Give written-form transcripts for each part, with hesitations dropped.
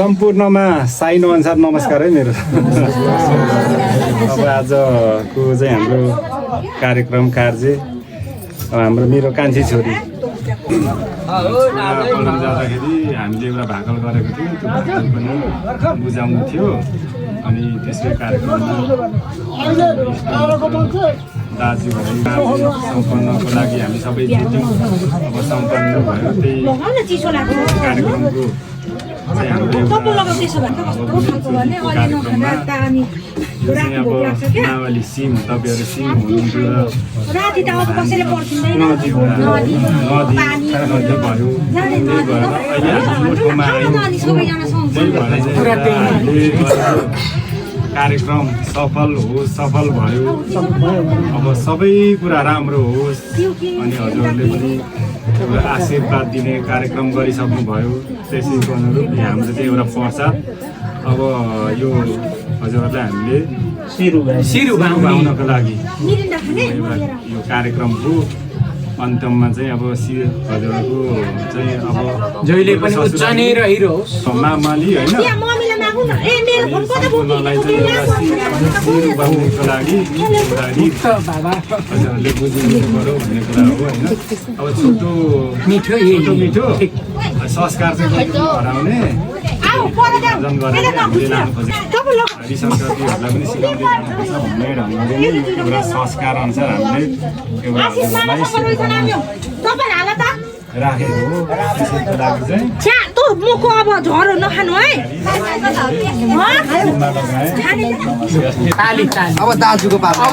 सम्पूर्णमा साइन अनुसार नमस्कार है मेरो। अब आजको चाहिँ हाम्रो कार्यक्रम कार्य हाम्रो मेरो कान्छी छोरी पल्टन जाँदाखेरि हामीले एउटा भाकल गरेको थियौँ, त्यो भाकल पनि बुझाउनु थियो। अनि त्यसै कार्यक्रममा दाजुभाइ सम्पन्नको लागि हामी सबै जुट्यौँ। अब सम्पन्न भयो त्यही कार्यक्रमको मावली सिम तपाईँहरू सिम हुनुहुन्थ्यो र नदी भयो त्यही भएर अहिले हाम्रो ठाउँमा आयौँ। त्यही भएर कार्यक्रम सफल भयो। अब सबै कुरा राम्रो होस् अनि हजुरहरूले पनि एउटा आशीर्वाद दिने कार्यक्रम गरिसक्नुभयो। त्यसैको अनुरूप हाम्रो चाहिँ एउटा प्रसाद अब यो हजुरहरूलाई हामीले सिरु भाउनको लागि यो कार्यक्रमको अन्त्यमा चाहिँ अब हजुरहरूको चाहिँ अब जहिले पनि उच्च नै रहिरहोस् मामाली होइन सम्पूर्णलाई चाहिँ एउटा सिरु भाउनको लागि हजुरहरूले बुझिनु पऱ्यो भन्ने कुरा हो होइन। अब छोटो मिठो संस्कार चाहिँ हराउने आयोजन गरेर हामीले लानु खोजेको हरिशङ्करजीहरूलाई पनि सिकाउँदै जानुपर्छ भन्ने ढङ्गले नै एउटा संस्कार अनुसार हामीले एउटा राखेको हो। त्यसैको लागि चाहिँ मुखको अब झरो नखानु है। अब दाजुको पापा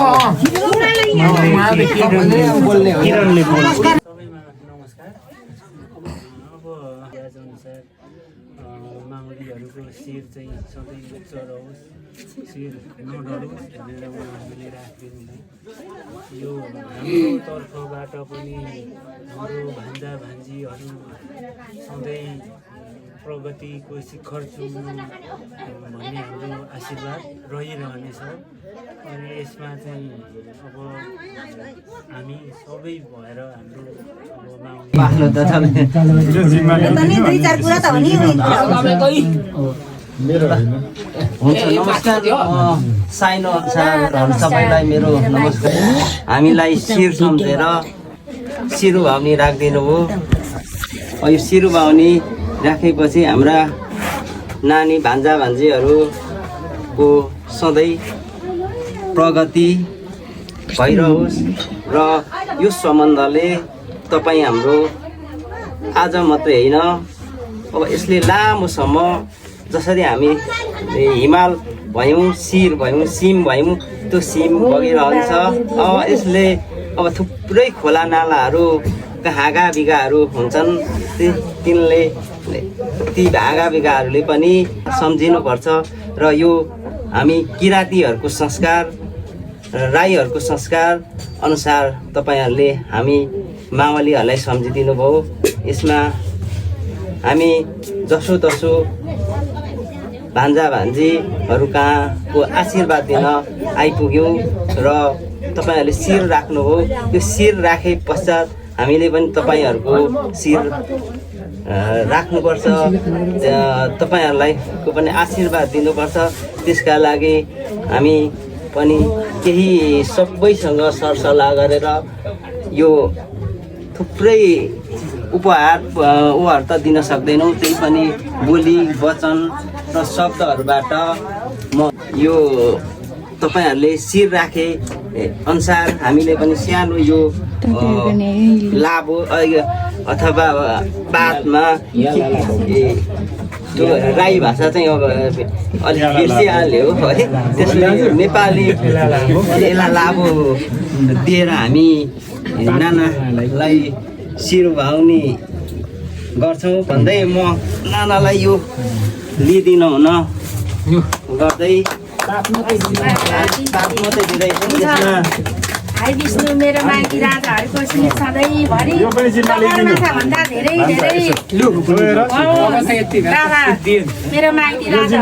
माउलीहरूको शिर चाहिँ सधैँ उच्च रहोस्, शिर नडरोस् भनेर उहाँहरूले राखिदिनु भयो। यो हाम्रो तर्फबाट पनि हाम्रो भान्जा भान्जीहरू सधैँ प्रगतिको शिखर चुम्नु भन्ने हाम्रो आशीर्वाद रहिरहनेछ। अनि यसमा चाहिँ अब हामी सबै भएर हाम्रो हुन्छ। नमस्कार, साइन अनुसार सबैलाई मेरो नमस्कार। हामीलाई शिर सम्झेर सिरु भाउनी राखिदिनु हो। यो सिरु भाउनी राखेपछि हाम्रा नानी भान्जा भान्जीहरूको सधैँ प्रगति भइरहोस् र यो सम्बन्धले तपाईँ हाम्रो आज मात्रै होइन, अब यसले लामोसम्म जसरी हामी हिमाल भयौँ, शिर भयौँ, सिम भयौँ, त्यो सिम बगिरहन्छ। यसले अब थुप्रै खोला नालाहरूका हाँगा बिगाहरू हुन्छन्, तिनले ती हाँगा बिगाहरूले पनि सम्झिनुपर्छ। र यो हामी किराँतीहरूको संस्कार, राईहरूको संस्कार अनुसार तपाईँहरूले हामी मावलीहरूलाई सम्झिदिनु भयो। यसमा हामी जसोतसो भान्जा भान्जीहरू कहाँको आशीर्वाद दिन आइपुग्यौँ र तपाईँहरूले शिर राख्नुभयो। त्यो शिर राखे पश्चात हामीले पनि तपाईँहरूको शिर राख्नुपर्छ, तपाईँहरूलाई को पनि आशीर्वाद दिनुपर्छ। त्यसका लागि हामी पनि केही सबैसँग सरसल्लाह गरेर यो थुप्रै उपहार त दिन सक्दैनौँ, त्यही पनि बोली वचन र शब्दहरूबाट म यो तपाईँहरूले शिर राखे अनुसार हामीले पनि सानो यो लाभो अथवा बातमा त्यो राई भाषा चाहिँ अब अलिक बिर्सिहाल्यो है। त्यसले नेपाली यसलाई लाभो दिएर हामी नानालाई शिर भाउनी गर्छौँ भन्दै म नानालाई यो लिदिनु हुन गर्दै मात्रै दिँदैछु। त्यसमा भाइ विष्णु मेरो माइती राजाहरूको सधैँभरि भन्दा धेरै धेरै मेरो माइती राजा